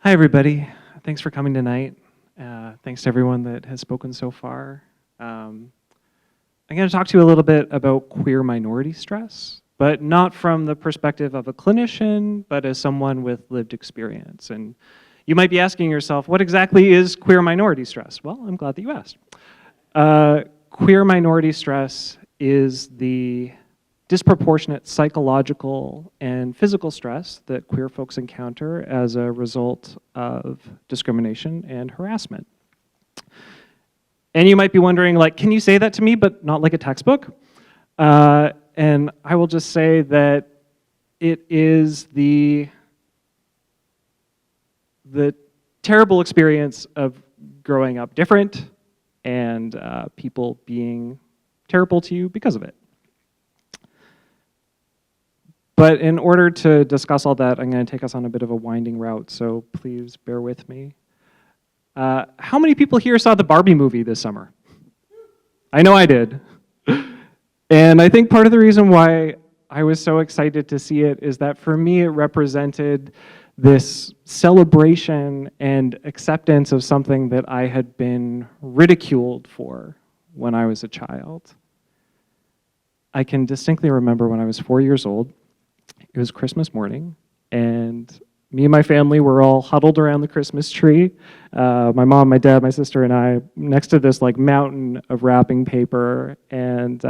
Hi, everybody. Thanks for coming tonight. Thanks to everyone that has spoken so far. I'm going to talk to you a little bit about queer minority stress, but not from the perspective of a clinician, but as someone with lived experience. And you might be asking yourself, what exactly is queer minority stress? Well, I'm glad that you asked. Queer minority stress is the disproportionate psychological and physical stress that queer folks encounter as a result of discrimination and harassment. And you might be wondering, like, can you say that to me, but not like a textbook? And I will just say that it is the terrible experience of growing up different and people being terrible to you because of it. But in order to discuss all that, I'm going to take us on a bit of a winding route, so please bear with me. How many people here saw the Barbie movie this summer? I know I did. And I think part of the reason why I was so excited to see it is that for me it represented this celebration and acceptance of something that I had been ridiculed for when I was a child. I can distinctly remember when I was 4 years old. It was Christmas morning, and me and my family were all huddled around the Christmas tree. My mom, my dad, my sister, and I, next to this like mountain of wrapping paper and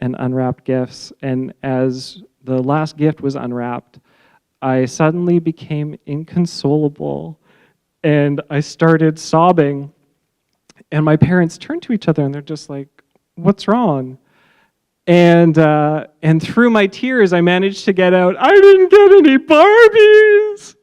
unwrapped gifts. And as the last gift was unwrapped, I suddenly became inconsolable, and I started sobbing. And my parents turned to each other, and they're just like, "What's wrong?" And through my tears, I managed to get out, "I didn't get any Barbies!"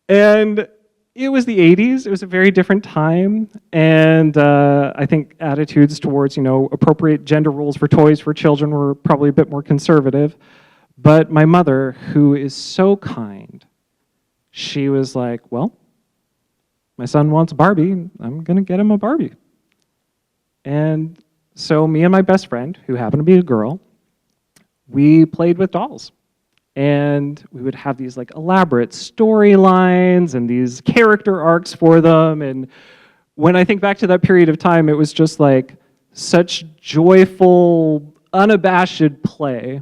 And it was the 80s. It was a very different time. And I think attitudes towards, appropriate gender roles for toys for children were probably a bit more conservative. But my mother, who is so kind, she was like, "Well, my son wants a Barbie. I'm going to get him a Barbie." And so me and my best friend, who happened to be a girl, we played with dolls. And we would have these like elaborate storylines and these character arcs for them. And when I think back to that period of time, it was just like such joyful, unabashed play.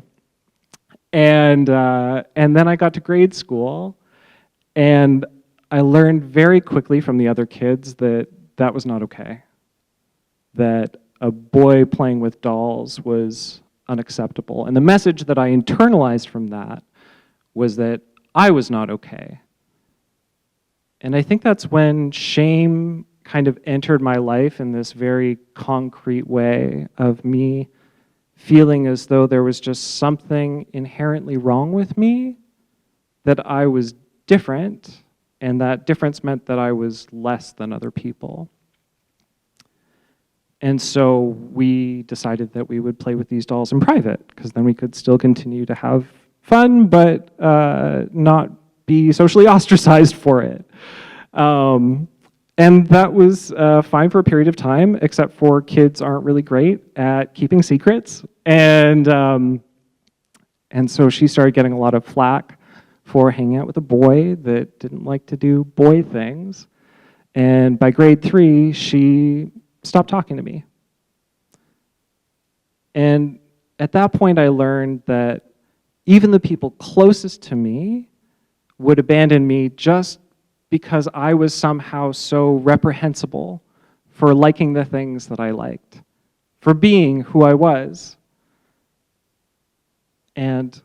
And then I got to grade school, and I learned very quickly from the other kids that that was not okay. That a boy playing with dolls was unacceptable. And the message that I internalized from that was that I was not okay. And I think that's when shame kind of entered my life in this very concrete way of me feeling as though there was just something inherently wrong with me, that I was different, and that difference meant that I was less than other people. And so we decided that we would play with these dolls in private, because then we could still continue to have fun, but not be socially ostracized for it. And that was fine for a period of time, except for kids aren't really great at keeping secrets. And so she started getting a lot of flack for hanging out with a boy that didn't like to do boy things. And by grade 3, she stopped talking to me. And at that point, I learned that even the people closest to me would abandon me just because I was somehow so reprehensible for liking the things that I liked, for being who I was. And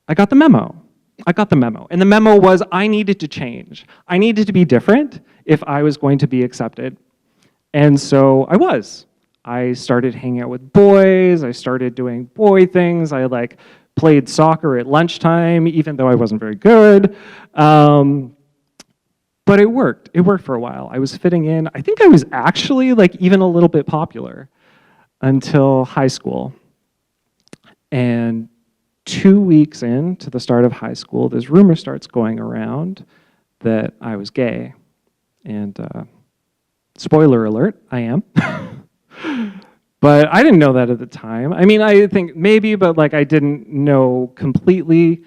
I got the memo. And the memo was I needed to change. I needed to be different if I was going to be accepted. And so I was. I started hanging out with boys. I started doing boy things. I played soccer at lunchtime, even though I wasn't very good. But it worked. It worked for a while. I was fitting in. I think I was actually even a little bit popular until high school. And 2 weeks into the start of high school, this rumor starts going around that I was gay. And spoiler alert, I am. But I didn't know that at the time. I mean, I think maybe, but I didn't know completely.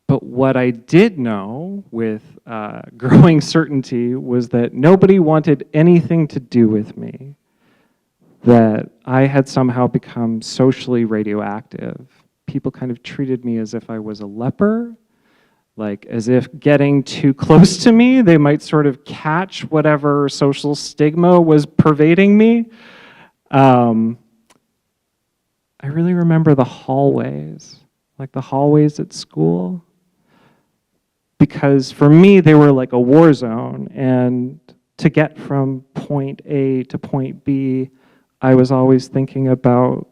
But But what I did know with growing certainty was that nobody wanted anything to do with me, that I had somehow become socially radioactive. People kind of treated me as if I was a leper, like as if getting too close to me, they might sort of catch whatever social stigma was pervading me. I really remember the hallways, like the hallways at school, because for me, they were like a war zone, and to get from point A to point B, I was always thinking about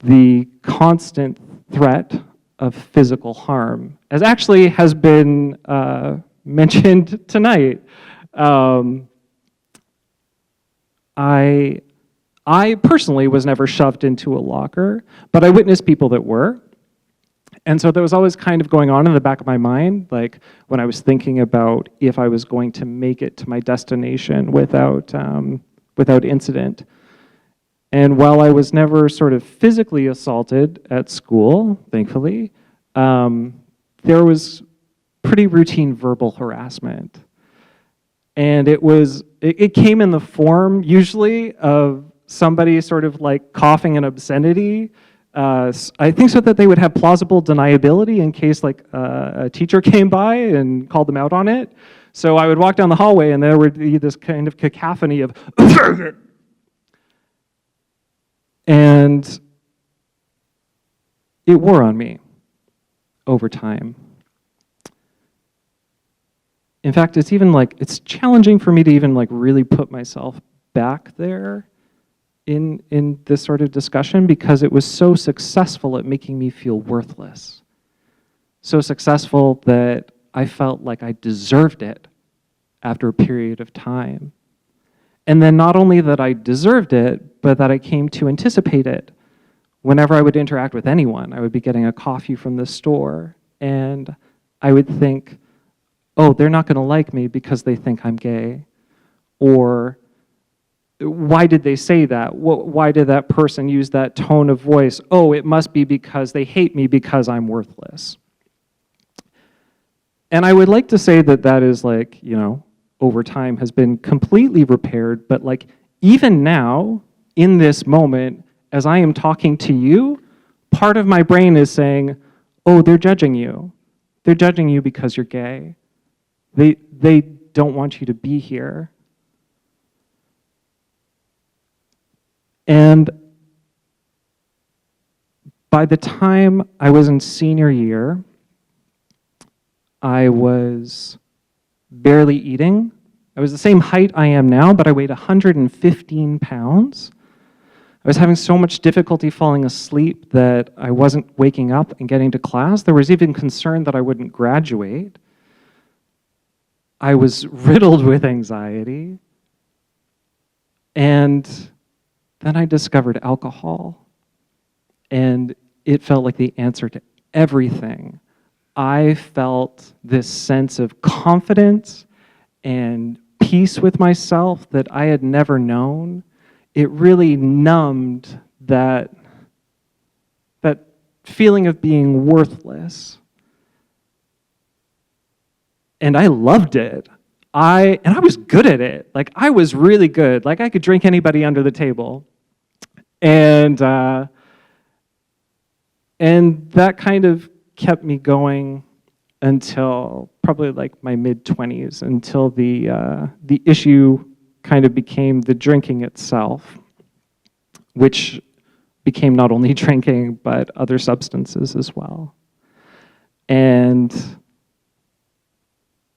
the constant threat of physical harm, as actually has been mentioned tonight. I personally was never shoved into a locker, but I witnessed people that were. And so that was always kind of going on in the back of my mind, like when I was thinking about if I was going to make it to my destination without incident. And while I was never sort of physically assaulted at school, thankfully, there was pretty routine verbal harassment. And it came in the form usually of somebody sort of like coughing an obscenity. I think so that they would have plausible deniability in case like a teacher came by and called them out on it. So I would walk down the hallway and there would be this kind of cacophony of and it wore on me over time. In fact, it's challenging for me to even like really put myself back there in this sort of discussion, because it was so successful at making me feel worthless. So successful that I felt like I deserved it after a period of time. And then not only that I deserved it, but that I came to anticipate it. Whenever I would interact with anyone, I would be getting a coffee from the store, and I would think, oh, they're not gonna like me because they think I'm gay. Or why did they say that? Why did that person use that tone of voice? Oh, it must be because they hate me because I'm worthless. And I would like to say that that is like, over time has been completely repaired, but like even now, in this moment, as I am talking to you, part of my brain is saying, oh, they're judging you. They're judging you because you're gay. They don't want you to be here. And by the time I was in senior year, I was barely eating. I was the same height I am now, but I weighed 115 pounds. I was having so much difficulty falling asleep that I wasn't waking up and getting to class. There was even concern that I wouldn't graduate. I was riddled with anxiety. And then I discovered alcohol, and it felt like the answer to everything. I felt this sense of confidence and peace with myself that I had never known. It really numbed that feeling of being worthless. And I loved it. I was good at it. Like, I was really good. Like, I could drink anybody under the table. And that kind of kept me going until probably like my mid-20s, until the issue kind of became the drinking itself, which became not only drinking, but other substances as well. And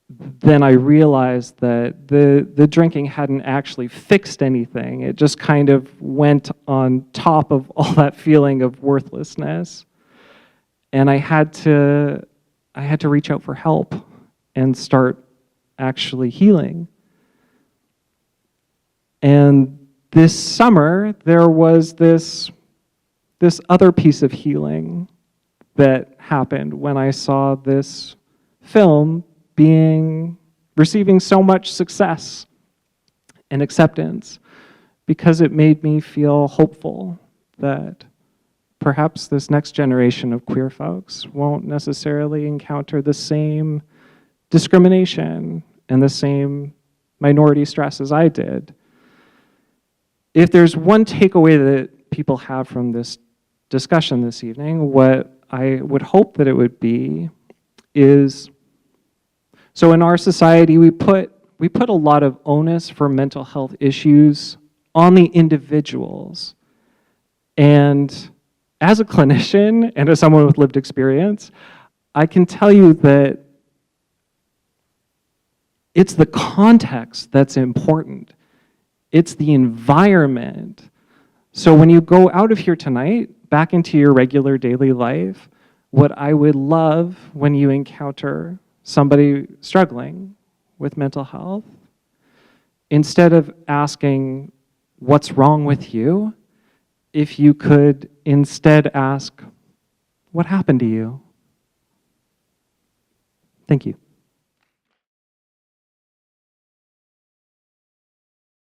then I realized that the drinking hadn't actually fixed anything. It just kind of went on top of all that feeling of worthlessness. And I had to reach out for help and start actually healing. And this summer, there was this other piece of healing that happened when I saw this film receiving so much success and acceptance, because it made me feel hopeful that perhaps this next generation of queer folks won't necessarily encounter the same discrimination and the same minority stress as I did. If there's one takeaway that people have from this discussion this evening, what I would hope that it would be is, so in our society, we put a lot of onus for mental health issues on the individuals. And as a clinician and as someone with lived experience, I can tell you that it's the context that's important. It's the environment. So when you go out of here tonight, back into your regular daily life, what I would love when you encounter somebody struggling with mental health, instead of asking, what's wrong with you? If you could instead ask, what happened to you? Thank you.